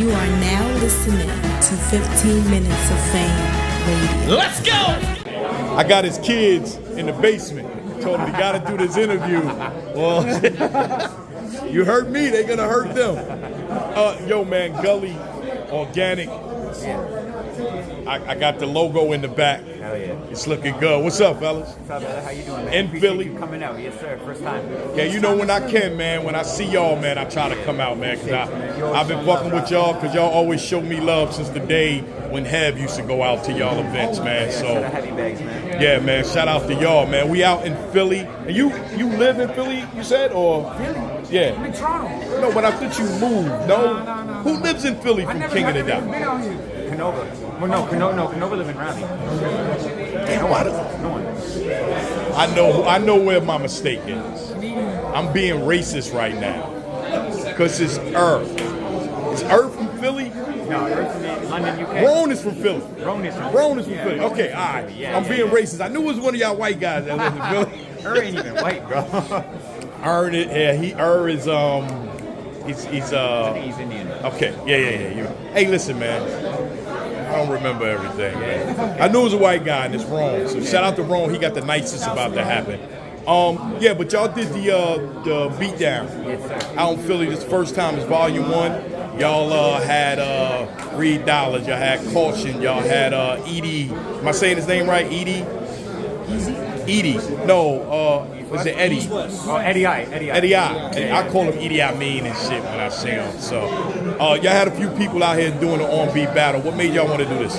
You are now listening to 15 Minutes of Fame Radio. Let's go! I got his kids in the basement. Told him he got to do this interview. Well, you hurt me, they're going to hurt them. Yo, man, Gully, Organic. I got the logo in the back. Hell yeah. It's looking good. What's up, fellas? What's up, brother? How you doing, man? In Appreciate Philly. you coming out. Yes, sir. First time. Yeah, you know when I can, man. When I see y'all, man, I try to come out, man. Because I've been fucking with y'all because y'all always show me love since the day when Hev used to go out to y'all events, man. So, heavy bags, man. yeah, man, shout out to y'all, man. We out in Philly. And you live in Philly, you said? Or Philly? Yeah. I'm in Toronto. No, but I thought you moved. No? Who lives in Philly from King of the Dot? Been out here. Kenova. Well, no, Kenova live in Raleigh. Damn, why No one. I know where my mistake is. I'm being racist right now. Because it's Earth. Is Earth from Philly? No, Earth from London, UK. Ron is from Philly. Ron is from Philly. Okay, all right. Yeah, I'm being racist. I knew it was one of y'all white guys that lives in Philly. Earth ain't even white, bro. Ern is he's I think he's Indian. okay. Yeah. Hey, listen, man. I don't remember everything. I knew it was a white guy and it's Ron. So shout out to Ron. He got the nicest about to happen. Yeah, but y'all did the beatdown out in Philly. This first time is volume 1. Y'all had Reed Dollars. Y'all had Caution. Y'all had Edie. Am I saying his name right? Edie. No, was it Eddie? Oh, Eddie I. Eddie I. I call him Edie I mean and shit when I see him. So, y'all had a few people out here doing the on-beat battle. What made y'all want to do this?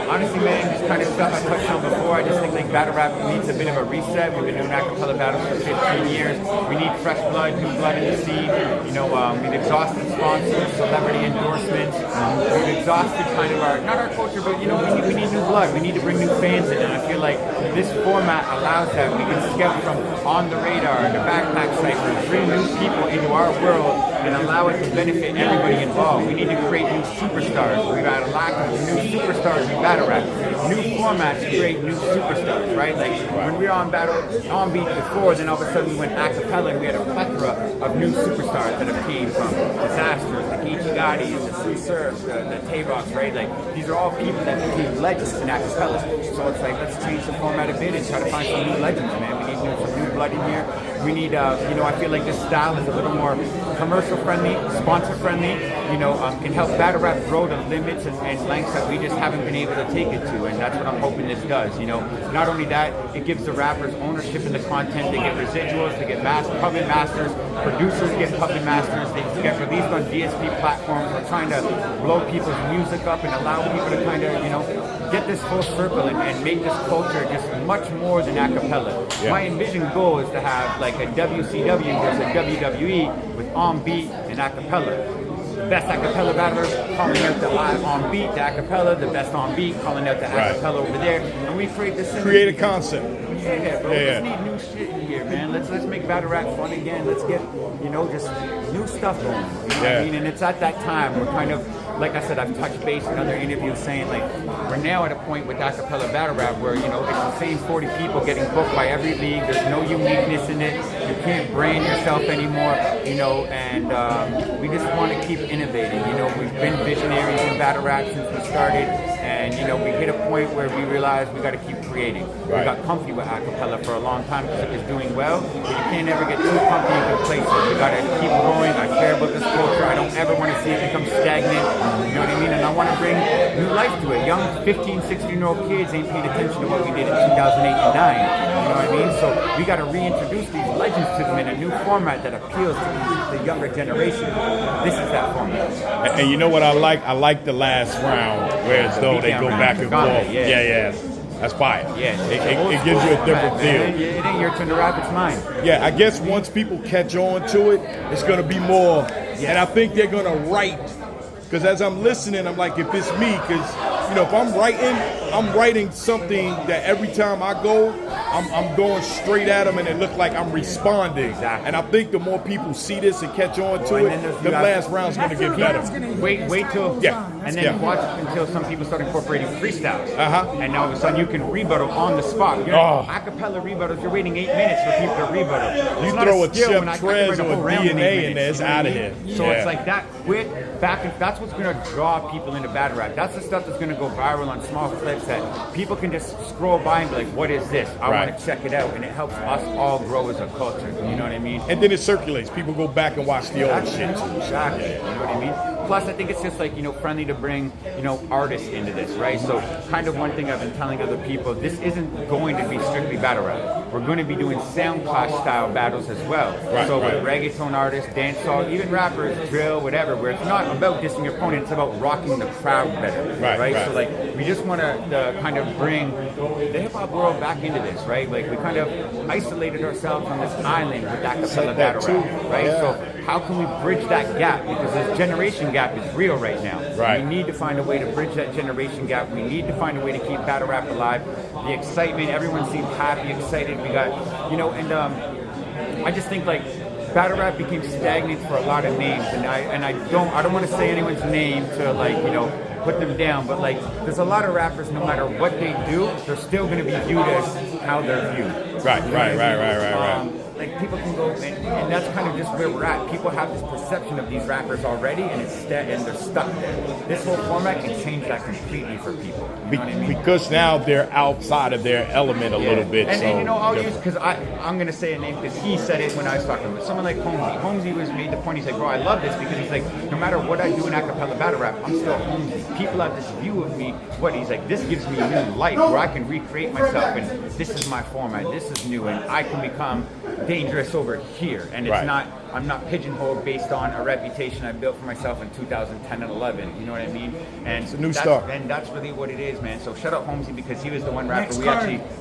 Honestly, man, just kind of stuff I touched on before. I just think like battle rap needs a bit of a reset. We've been doing acapella battles for 15 years. We need fresh blood, new blood in the scene. You know, we've exhausted sponsors, celebrity endorsements. We've exhausted kind of not our culture, but you know, we need new blood. We need to bring new fans in, and I feel like this format allows that. We can skip from on the radar, the backpack cypher, bring new people into our world and allow it to benefit everybody involved. We need to create new superstars. We've had a lack of new superstars in battle rap. New formats create new superstars, right? Like when we were on beat before, then all of a sudden we went acapella and we had a plethora of new superstars that have came from Disasters, the Ichigatis, the Sue Surfs, the Tay-Rocks, right? Like these are all people that became legends in acapella. So it's like, let's change the format a bit and try to find some new legends, man. We need some new blood in here. We need, you know, I feel like this style is a little more commercial friendly, sponsor friendly, you know, can help battle rap grow to limits and lengths that we just haven't been able to take it to, and that's what I'm hoping this does, you know. Not only that, it gives the rappers ownership in the content. They get residuals, they get puppet masters, producers get puppet masters, they get released on DSP platforms. We're trying to blow people's music up and allow people to kind of, you know, get this full circle and make this culture just much more than acapella. Yeah. My envisioned goal is to have like a WCW versus a WWE with on beat and acapella. Best acapella battlers calling out the live on beat, the acapella, the best on beat calling out the acapella over there, and we create this. Create a concept. Yeah, bro. We just need new shit in here, man. Let's make battle rap fun again. Let's get, you know, just new stuff going. You know what I mean? And it's at that time we're kind of, like I said, I've touched base in other interviews saying like we're now at a point with acapella battle rap where, you know, it's the same 40 people getting booked by every league. There's no uniqueness in it. You can't brand yourself anymore, you know, and we just want to keep innovating. You know, we've been visionaries in battle rap since we started, and you know, we hit a point where we realized we got to keep creating. We got comfy with acapella for a long time because it was doing well, but you can't ever get too comfy and complacent. You got to keep growing. I care about this culture. I don't ever want to see it become stagnant. You know what I mean? And I want to bring new life to it. Young 15, 16-year-old kids ain't paid attention to what we did in 2008 and 9. You know what I mean? So we got to reintroduce these legends to them in a new format that appeals to the younger generation. This is that format. And you know what I like? I like the last round where as though they go back and forth. Yeah. That's fire. Yeah, it gives you a different feel. It ain't your turn to rap, it's mine. Yeah, I guess once people catch on to it, it's going to be more. And I think they're going to write. Because as I'm listening, I'm like, if it's me, because if I'm writing something that every time I go, I'm going straight at them, and it looks like I'm responding. Exactly. And I think the more people see this and catch on to it, the last round's going to get better. Wait till and then watch until some people start incorporating freestyles. And now all of a sudden you can rebuttal on the spot. Acapella rebuttals, you're waiting 8 minutes for people to rebuttal. You throw a Chip Trez or a DNA in there, it's out of here. So it's like that quick back, and that's what's going to draw people into battle rap. That's the stuff that's going to go viral on small clips that people can just scroll by and be like, what is this? I want to check it out. And it helps us all grow as a culture. You know what I mean? And then it circulates. People go back and watch the old shit too. Exactly. You know what I mean? Plus, I think it's just like, friendly to bring, artists into this, right? So kind of one thing I've been telling other people, this isn't going to be strictly battle rap. We're going to be doing sound clash style battles as well. With reggaeton artists, dancehall, even rappers, drill, whatever, where it's not about dissing your opponent, it's about rocking the crowd better, right? So like, we just want to kind of bring the hip hop world back into this, right? Like, we kind of isolated ourselves on this island with acapella battle rap, right? So how can we bridge that gap? Because this generation gap is real right now. We need to find a way to bridge that generation gap. We need to find a way to keep battle rap alive. The excitement, everyone seems happy, excited. We got, and I just think like battle rap became stagnant for a lot of names, and I don't want to say anyone's name to like put them down, but like there's a lot of rappers, no matter what they do, they're still going to be viewed as how they're viewed. Right. Like people can go, and that's kind of just where we're at. People have this perception of these rappers already, and they're stuck there. This whole format can change that completely for people. You know what I mean? Because now they're outside of their element a little bit. And I'll use, because I'm going to say a name because he said it when I was talking about someone like Holmesy. Holmesy made the point, he's like, bro, I love this because he's like, no matter what I do in acapella battle rap, I'm still Holmesy. People have this view of me, he's like, this gives me new life where I can recreate myself, and this is my format, this is new, and I can become dangerous over here, and it's not, I'm not pigeonholed based on a reputation I built for myself in 2010 and 11. You know what I mean? And it's a new start, and that's really what it is, man. So shout out Holmesy, because he was the one rapper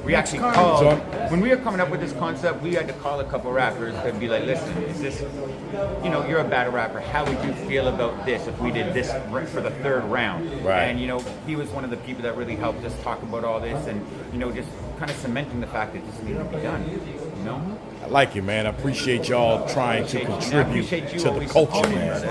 we actually called when we were coming up with this concept. We had to call a couple rappers and be like, listen, is this, you're a battle rapper, how would you feel about this if we did this for the third round? And he was one of the people that really helped us talk about all this, and just kind of cementing the fact that this needed to be done. I like it, man. I appreciate y'all trying to contribute to the culture, man.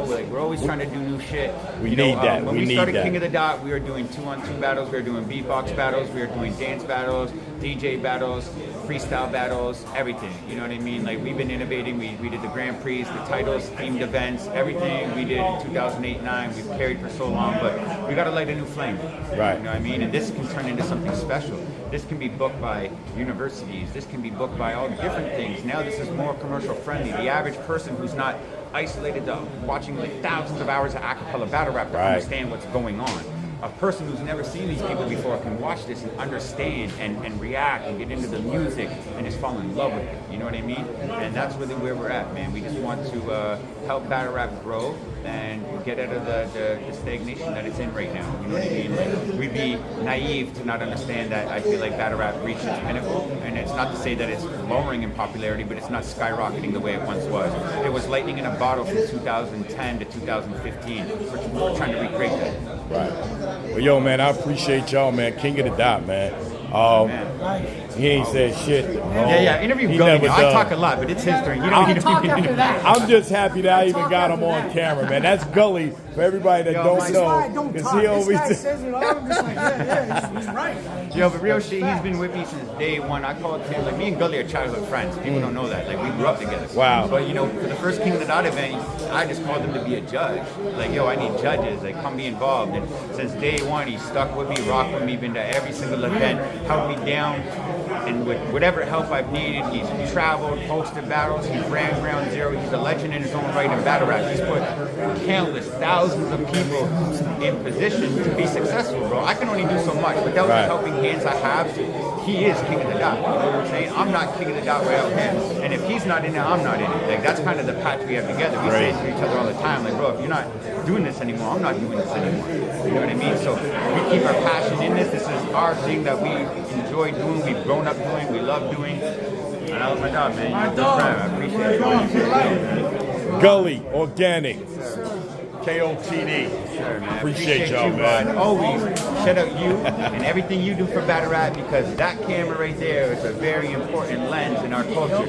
Like we're always trying to do new shit. We need that. When we started King of the Dot, we were doing 2-on-2 battles. We were doing beatbox battles. We were doing dance battles, DJ battles, freestyle battles, everything. You know what I mean? Like we've been innovating. We did the Grand Prix, the titles, themed events, everything we did in 2008-9. We've carried for so long, but we got to light a new flame. You know what I mean? And this can turn into something special. This can be booked by universities. This can be booked by all different things. Now this is more commercial friendly. The average person who's not isolated to watching like thousands of hours of acapella battle rap to understand what's going on. A person who's never seen these people before can watch this and understand and react and get into the music and just fall in love with it. You know what I mean? And that's really where we're at, man. We just want to help battle rap grow and get out of the stagnation that it's in right now. You know what I mean? Like, we'd be naive to not understand that. I feel like battle rap reached its pinnacle, and it's not to say that it's lowering in popularity, but it's not skyrocketing the way it once was. It was lightning in a bottle from 2010 to 2015. We're trying to recreate that. Well, yo, man, I appreciate y'all, man. King of the Dot, man. He ain't said shit. Interview Gully. I talk a lot, but it's his turn. I'm just happy that I even got him on camera, man. That's Gully, for everybody that don't know. Because he always says it all. I'm just like, he's right. But real shit, he's been with me since day one. I call it him, like, me and Gully are childhood friends. People don't know that. Like, we grew up together. Wow. But, for the first King of the Dot event, I just called him to be a judge. Like, I need judges. Like, come be involved. And since day one, he stuck with me, rocked with me, been to every single event, held me down. And with whatever help I've needed, he's traveled, hosted battles, he ran Ground Zero. He's a legend in his own right in battle rap. He's put countless, thousands of people in position to be successful, bro. I can only do so much. Without the helping hands I have, he is King of the Dot. You know what I'm saying? I'm not King of the Dot without him. And if he's not in it, I'm not in it. Like, that's kind of the patch we have together. We say it to each other all the time, like, bro, if you're not doing this anymore, I'm not doing this anymore. You know what I mean? So we keep our passion in this. This is our thing that we enjoy doing, we've grown up doing, we love doing. And I love my dog, man. You're a good friend. I appreciate it. Gully, Organic, KOTD. Sure, man. Appreciate y'all, you, man. bud. Always shout out you and everything you do for Battle Rap, because that camera right there is a very important lens in our culture.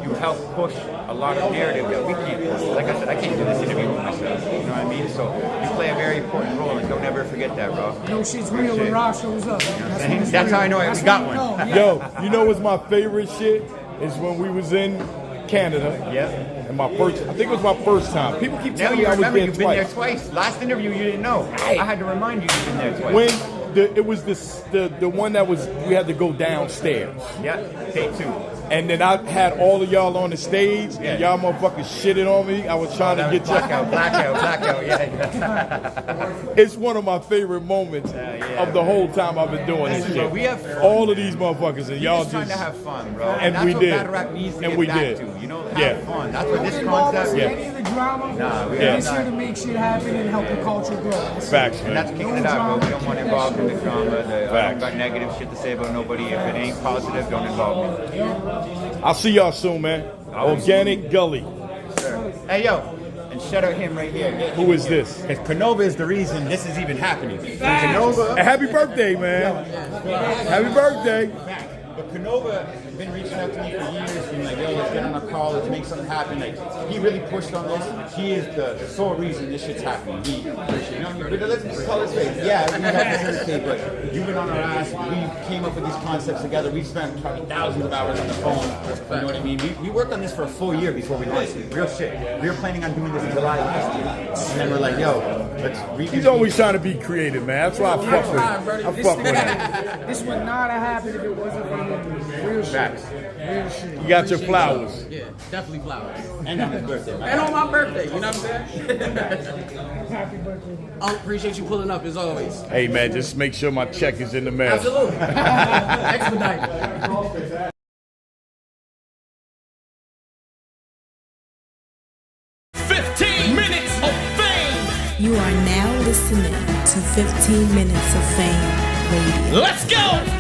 You help push a lot of narrative that we can't push. Like I said, I can't do this interview with myself. You know what I mean? So you play a very important role, and don't ever forget that, bro. No shit's real when Rob shows up. That's how I know we got one. Yo, you know what's my favorite shit? Is when we was in Canada. Yeah. And I think it was my first time. People keep Now telling you me I was remember there you've been twice. there twice. Last interview you didn't know. Hey. I had to remind you you've been there twice. When it was the one that was, we had to go downstairs. Yeah, day 2. And then I had all of y'all on the stage, and y'all motherfuckers shitted on me. I was trying to get blackout, yeah. It's one of my favorite moments of the whole time I've been doing this shit. We have fun, all of these motherfuckers, and y'all just trying to have fun, bro. And that's we what did. Battle Rap needs to And get we back did. to. You know, have Yeah. fun. That's what this Involve us concept. in any of the drama. Nah, we We're are just here to make shit happen and help the culture grow. Facts, And that's man. kicking it out, bro. We don't want to involve in the drama. I Facts. don't got negative shit to say about nobody. If it ain't positive, don't involve me. I'll see y'all soon, man. Organic Gully. Sure. Hey, yo. And shout out him right here. Who is this? Because Kenova is the reason this is even happening. Kenova. And happy birthday, man. Happy birthday. But Kenova has been reaching out to me for years, being like, yo, let's get on a call, let's make something happen. Like, he really pushed on this. He is the sole reason this shit's happening. He, you know what I mean? But let's just call it straight. Yeah, we have this everything, but you've been on our ass. We came up with these concepts together. We spent probably thousands of hours on the phone. You know what I mean? We worked on this for a full year before we launched it. Real shit. We were planning on doing this in July last year. And then we're like, yo, let's read He's always trying to be creative, man. That's why I fuck with him. I fuck with him. This would not have happened if it wasn't for real shit. Facts. Real shit. You got your flowers. Yeah, definitely flowers. And on his birthday, man. And on my birthday, you know what I'm saying? Happy birthday. Appreciate you pulling up as always. Hey, man, just make sure my check is in the mail. Absolutely. Expedite. 15 minutes of fame. You are now listening to 15 Minutes of Fame Radio. Let's go.